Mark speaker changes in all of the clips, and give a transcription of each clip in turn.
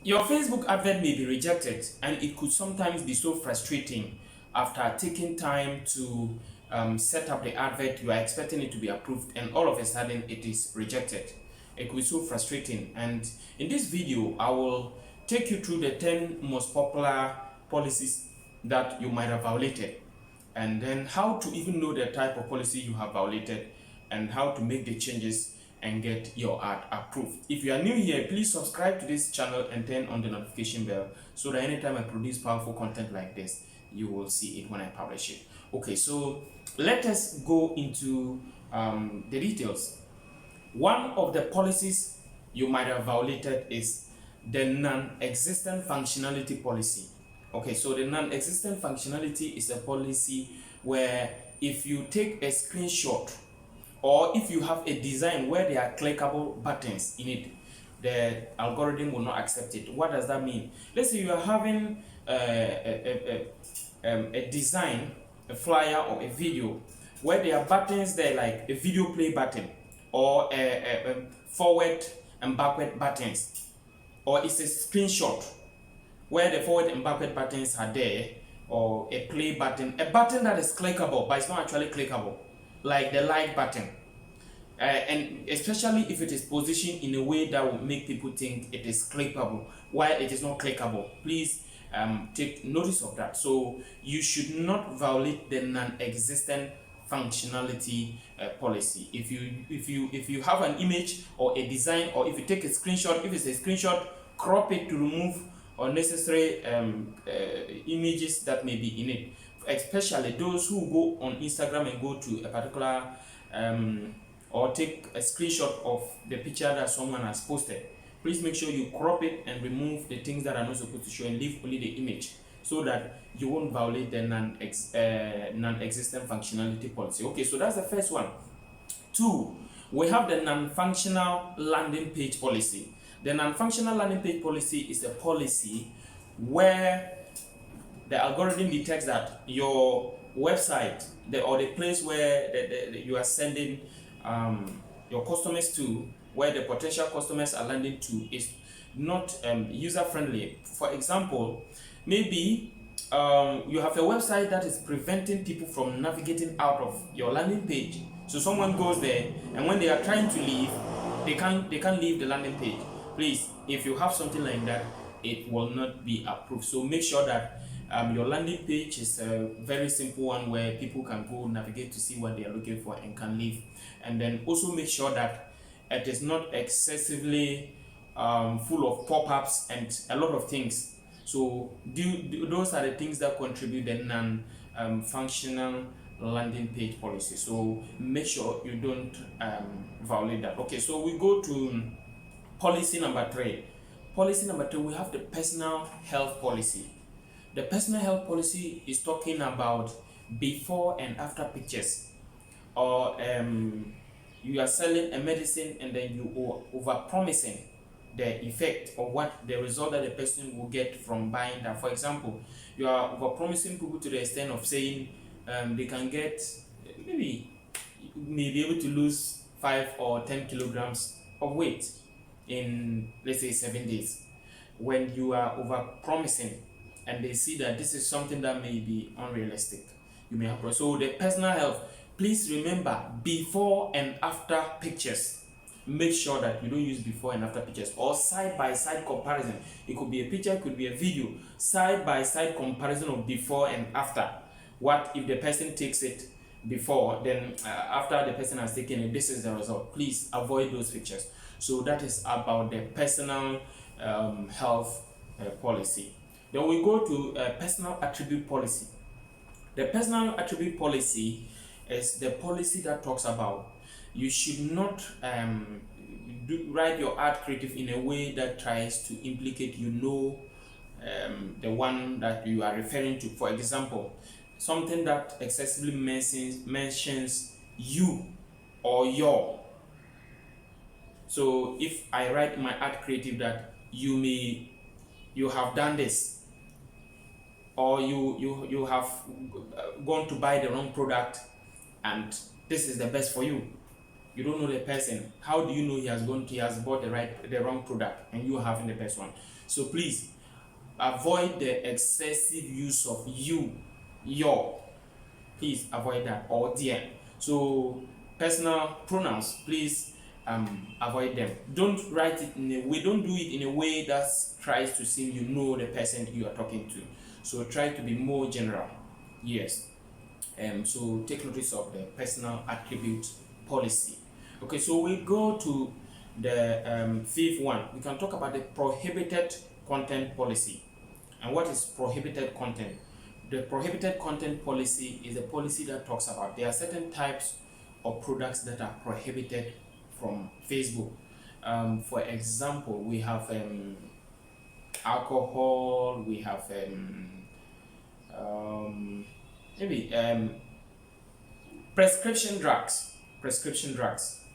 Speaker 1: Your Facebook advert may be rejected, and it could sometimes be so frustrating after taking time to set up the advert. You are expecting it to be approved, and all of a sudden it is rejected. It could be so frustrating. And in this video, I will take you through the 10 most popular policies that you might have violated, and then how to even know the type of policy you have violated, and how to make the changes and get your ad approved. If you are new here, please subscribe to this channel and turn on the notification bell so that anytime I produce powerful content like this, you will see it when I publish it. Okay, so let us go into the details. One of the policies you might have violated is the non-existent functionality policy. Okay, so the non-existent functionality is a policy where if you take a screenshot or if you have a design where there are clickable buttons in it, the algorithm will not accept it. What does that mean? Let's say you are having a design, a flyer or a video where there are buttons there like a video play button or a forward and backward buttons, or it's a screenshot where the forward and backward buttons are there, or a play button, a button that is clickable but it's not actually clickable, like the like button, and especially if it is positioned in a way that will make people think it is clickable while it is not clickable. Please take notice of that. So you should not violate the non-existent functionality policy. If you have an image or a design, or if you take a screenshot, if it's a screenshot, crop it to remove unnecessary images that may be in it, especially those who go on Instagram and go to a particular or take a screenshot of the picture that someone has posted. Please make sure you crop it and remove the things that are not supposed to show and leave only the image, so that you won't violate the non-existent functionality policy. Okay, so that's the first one. Two, we have the non-functional landing page policy. The non-functional landing page policy is a policy where the algorithm detects that your website, or the place where you are sending your customers to, where the potential customers are landing to, is not user-friendly. For example, maybe you have a website that is preventing people from navigating out of your landing page. So someone goes there, and when they are trying to leave, they can't leave the landing page. Please, if you have something like that, it will not be approved. So make sure that your landing page is a very simple one where people can go navigate to see what they are looking for and can leave. And then also make sure that it is not excessively full of pop-ups and a lot of things. So those are the things that contribute the non-functional landing page policy. So make sure you don't violate that. Okay, so we go to policy number 3. Policy number 3, we have the personal health policy. The personal health policy is talking about before and after pictures, or you are selling a medicine and then you are over promising the effect or what the result that the person will get from buying that. For example, you are over promising people to the extent of saying they can get, maybe you may be able to lose 5 or 10 kilograms of weight in, let's say, 7 days. When you are over promising and they see that this is something that may be unrealistic, you may have. So the personal health, please remember before and after pictures. Make sure that you don't use before and after pictures, or side-by-side comparison. It could be a picture, it could be a video. Side-by-side comparison of before and after. What if the person takes it before, then after the person has taken it, this is the result. Please avoid those pictures. So that is about the personal health policy. Then we go to personal attribute policy. The personal attribute policy is the policy that talks about you should not write your ad creative in a way that tries to implicate the one that you are referring to. For example, something that excessively mentions you or your. So if I write my ad creative that you have done this, or you have gone to buy the wrong product and this is the best for you. You don't know the person. How do you know he has bought the wrong product and you are having the best one? So please avoid the excessive use of your. Please avoid that, or dear. So personal pronouns, please avoid them. Don't write it in a way, don't do it in a way that tries to seem you know the person you are talking to. So try to be more general. Yes. So take notice of the personal attribute policy. Okay, so we go to the fifth one. We can talk about the prohibited content policy. And what is prohibited content? The prohibited content policy is a policy that talks about there are certain types of products that are prohibited from Facebook. For example, we have alcohol, we have prescription drugs,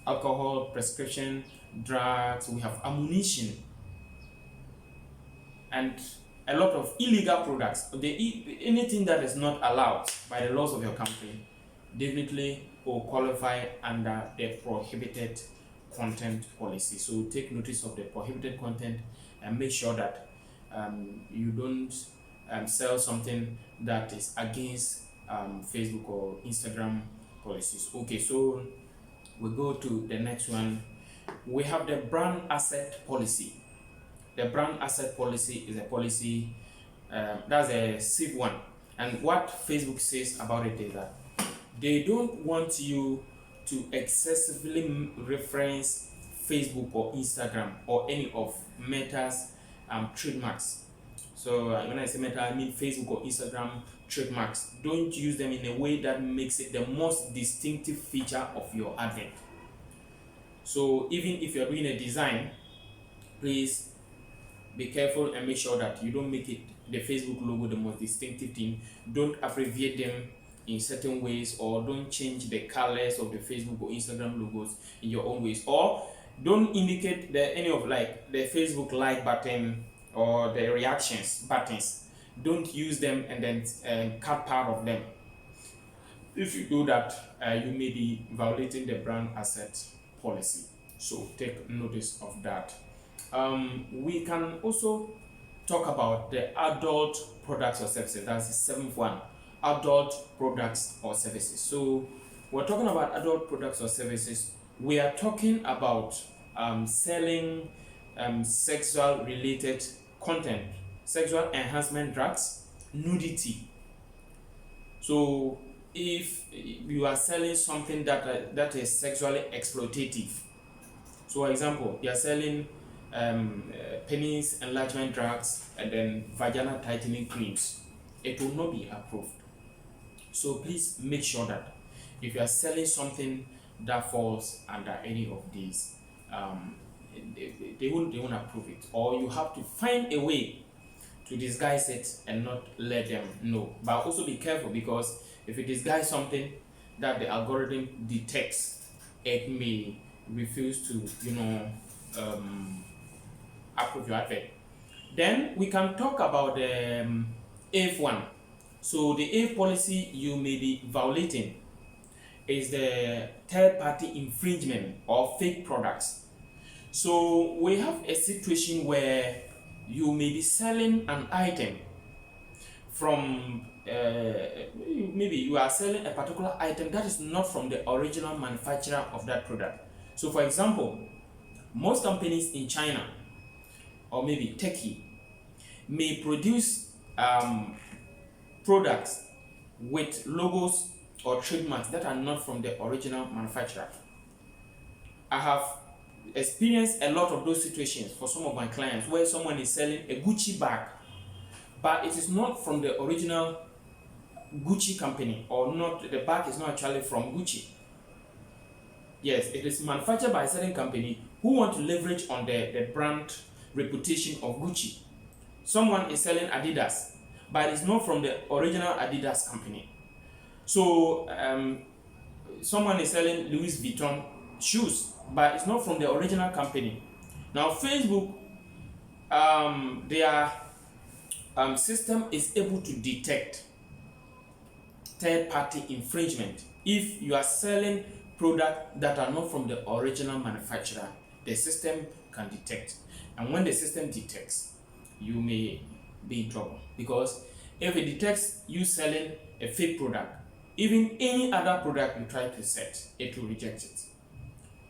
Speaker 1: alcohol, prescription drugs, we have ammunition, and a lot of illegal products. Anything that is not allowed by the laws of your country definitely will qualify under the prohibited content policy. So take notice of the prohibited content and make sure that you don't sell something that is against Facebook or Instagram policies. Okay, so we go to the next one. We have the brand asset policy. The brand asset policy is a policy that's a safe one, and what Facebook says about it is that they don't want you to excessively reference Facebook or Instagram or any of Meta's trademarks. So when I say Meta, I mean Facebook or Instagram trademarks. Don't use them in a way that makes it the most distinctive feature of your advert. So even if you're doing a design, please be careful and make sure that you don't make it the Facebook logo the most distinctive thing. Don't abbreviate them in certain ways, or don't change the colors of the Facebook or Instagram logos in your own ways, or don't indicate any of like the Facebook like button or the reactions buttons. Don't use them and then cut part of them. If you do that, you may be violating the brand asset policy. So take notice of that. We can also talk about the adult products or services. That's the seventh one. Adult products or services. So we're talking about adult products or services. We are talking about selling sexual related content, sexual enhancement drugs, nudity. So if you are selling something that is sexually exploitative, so for example, you are selling penis enlargement drugs and then vaginal tightening creams, it will not be approved. So please make sure that if you are selling something that falls under any of these, they won't approve it, or you have to find a way to disguise it and not let them know. But also be careful, because if you disguise something that the algorithm detects, it may refuse to approve your advert. Then we can talk about the eighth one. So the eighth policy you may be violating is the third-party infringement or fake products. So we have a situation where you may be selling an item from maybe you are selling a particular item that is not from the original manufacturer of that product. So for example, most companies in China or maybe Turkey may produce products with logos or trademarks that are not from the original manufacturer. I have experienced a lot of those situations for some of my clients where someone is selling a Gucci bag, but it is not from the original Gucci company, or not, the bag is not actually from Gucci. Yes, it is manufactured by a certain company who want to leverage on the brand reputation of Gucci. Someone is selling Adidas, but it's not from the original Adidas company. So someone is selling Louis Vuitton shoes, but it's not from the original company. Now Facebook, their system is able to detect third-party infringement. If you are selling products that are not from the original manufacturer, the system can detect. And when the system detects, you may be in trouble, because if it detects you selling a fake product, even any other product you try to set, it will reject it.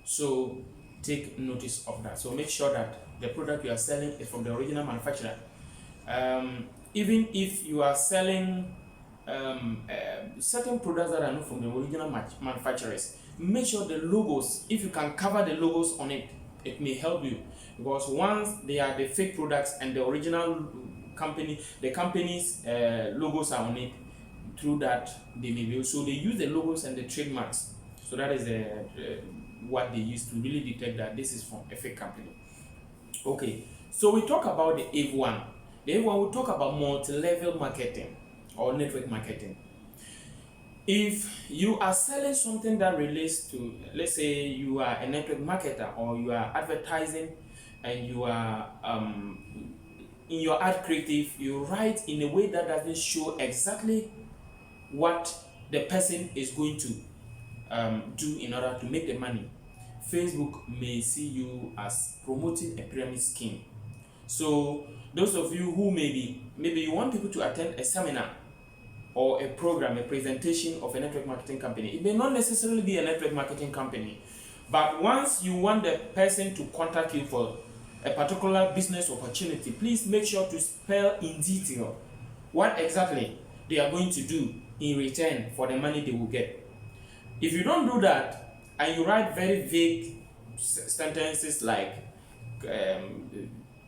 Speaker 1: So take notice of that. So make sure that the product you are selling is from the original manufacturer. Even if you are selling certain products that are not from the original manufacturers, make sure the logos, if you can cover the logos on it, it may help you, because once they are the fake products and the original company, the company's logos are on it, through that they may be. So they use the logos and the trademarks. So that is what they use to really detect that this is from a fake company. Okay, so we talk about the F1. The F1 will talk about multi-level marketing or network marketing. If you are selling something that relates to, let's say you are a network marketer, or you are advertising and you are in your ad creative, you write in a way that doesn't show exactly what the person is going to do in order to make the money, Facebook may see you as promoting a pyramid scheme. So those of you who maybe you want people to attend a seminar or a program, a presentation of a network marketing company. It may not necessarily be a network marketing company, but once you want the person to contact you for a particular business opportunity, please make sure to spell in detail what exactly they are going to do in return for the money they will get. If you don't do that, and you write very vague sentences like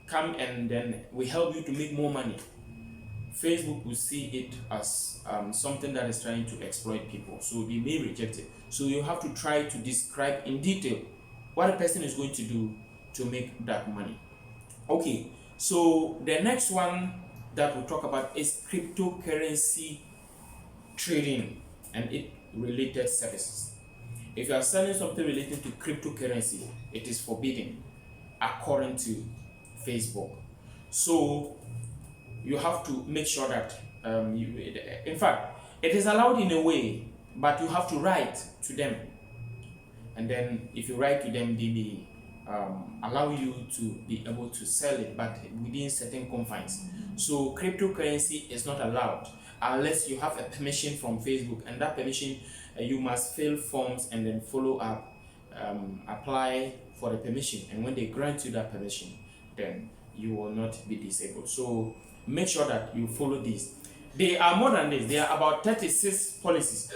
Speaker 1: come and then we help you to make more money, Facebook will see it as something that is trying to exploit people, so they may reject it. So you have to try to describe in detail what a person is going to do to make that money. Okay, so the next one that we'll talk about is cryptocurrency trading and it related services. If you are selling something related to cryptocurrency, it is forbidden according to Facebook. So you have to make sure that in fact, it is allowed in a way, but you have to write to them, and then if you write to them, they may allow you to be able to sell it, but within certain confines. So cryptocurrency is not allowed unless you have a permission from Facebook, and that permission you must fill forms and then follow up, apply for the permission, and when they grant you that permission, then you will not be disabled. So make sure that you follow these. They are more than this. They are about 36 policies,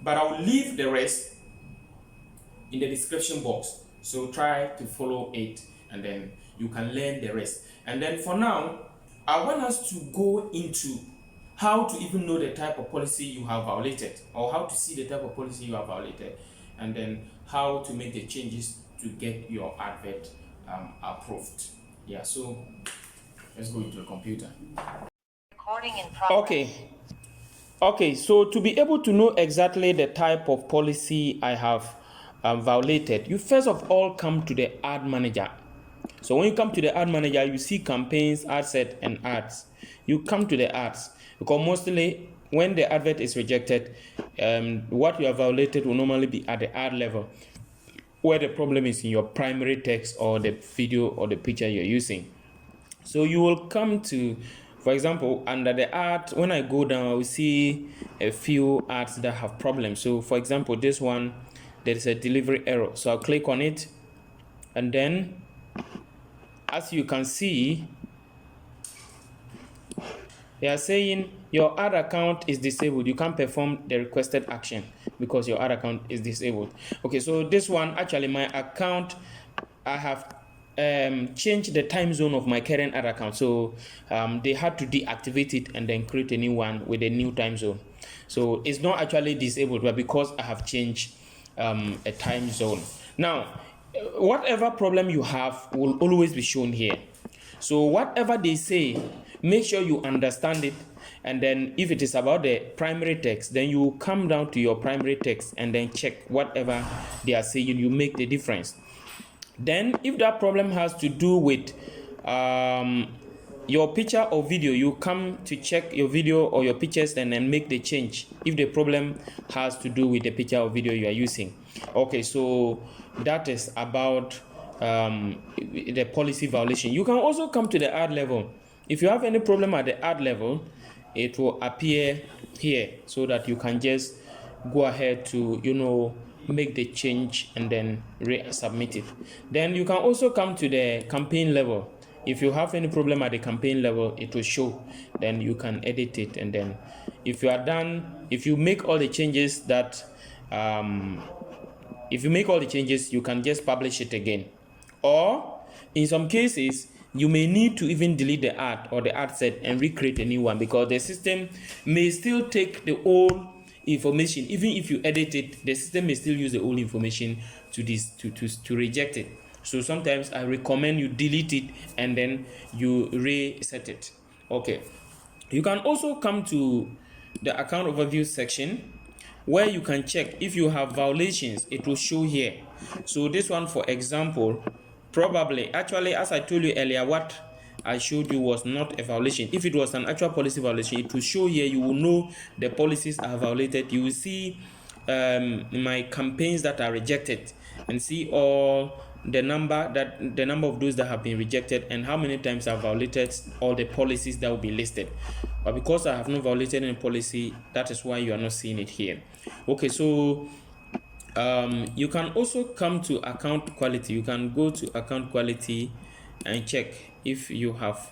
Speaker 1: but I will leave the rest in the description box. So try to follow it, and then you can learn the rest. And then for now, I want us to go into how to even know the type of policy you have violated, or how to see the type of policy you have violated, and then how to make the changes to get your advert approved. Yeah, so let's go into the computer. Recording in progress. Okay, so to be able to know exactly the type of policy I have violated, you first of all come to the ad manager. So when you come to the ad manager, you see campaigns, ad set, and ads. You come to the ads, because mostly when the advert is rejected, what you have violated will normally be at the ad level, where the problem is in your primary text or the video or the picture you're using. So you will come to, for example, under the ad, when I go down, I will see a few ads that have problems. So for example, this one, there is a delivery error. So I'll click on it, and then as you can see, they are saying your ad account is disabled. You can't perform the requested action because your ad account is disabled. Okay, so this one, actually my account, I have changed the time zone of my current ad account. So they had to deactivate it and then create a new one with a new time zone. So it's not actually disabled, but because I have changed a time zone. Now, whatever problem you have will always be shown here. So whatever they say, make sure you understand it, and then if it is about the primary text, then you come down to your primary text and then check whatever they are saying, you make the difference. Then if that problem has to do with your picture or video, you come to check your video or your pictures and then make the change if the problem has to do with the picture or video you are using. Okay, so that is about the policy violation. You can also come to the ad level if you have any problem at the ad level, it will appear here so that you can just go ahead to, you know, make the change and then resubmit it. Then you can also come to the campaign level. If you have any problem at the campaign level, it will show. Then you can edit it, and then if you are done, if you make all the changes that you can just publish it again. Or in some cases, you may need to even delete the ad or the ad set and recreate a new one, because the system may still take the old information. Even if you edit it, the system may still use the old information to reject it. So sometimes I recommend you delete it and then you reset it. Okay. You can also come to the account overview section, where you can check if you have violations. It will show here. So this one, for example, probably, actually, as I told you earlier, what I showed you was not a violation. If it was an actual policy violation, it will show here. You will know the policies are violated. You will see my campaigns that are rejected, and see all the number of those that have been rejected and how many times I've violated all the policies that will be listed. But because I have not violated any policy, that is why you are not seeing it here. Okay, so you can also come to account quality. You can go to account quality and check if you have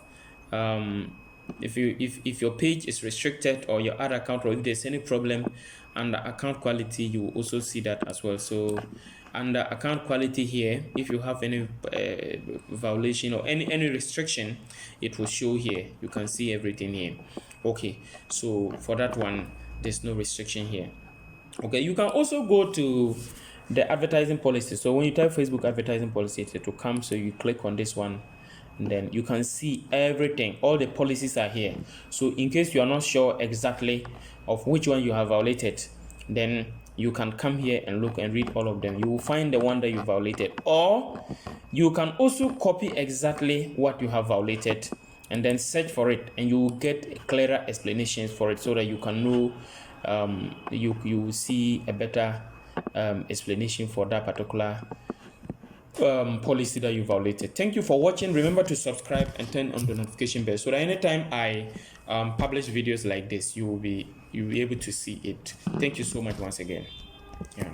Speaker 1: if your page is restricted, or your ad account, or if there's any problem under account quality, you will also see that as well. So under account quality here, if you have any violation or any restriction, it will show here. You can see everything here. Okay, so for that one, there's no restriction here. Okay, you can also go to the advertising policy. So when you type Facebook advertising policy, it will come. So you click on this one, and then you can see everything. All the policies are here. So in case you are not sure exactly of which one you have violated, then you can come here and look and read all of them. You will find the one that you violated. Or you can also copy exactly what you have violated and then search for it, and you will get clearer explanations for it, so that you can know, you will see a better explanation for that particular policy that you violated. Thank you for watching. Remember to subscribe and turn on the notification bell, so that anytime I publish videos like this, you'll be able to see it. Thank you so much once again. Yeah.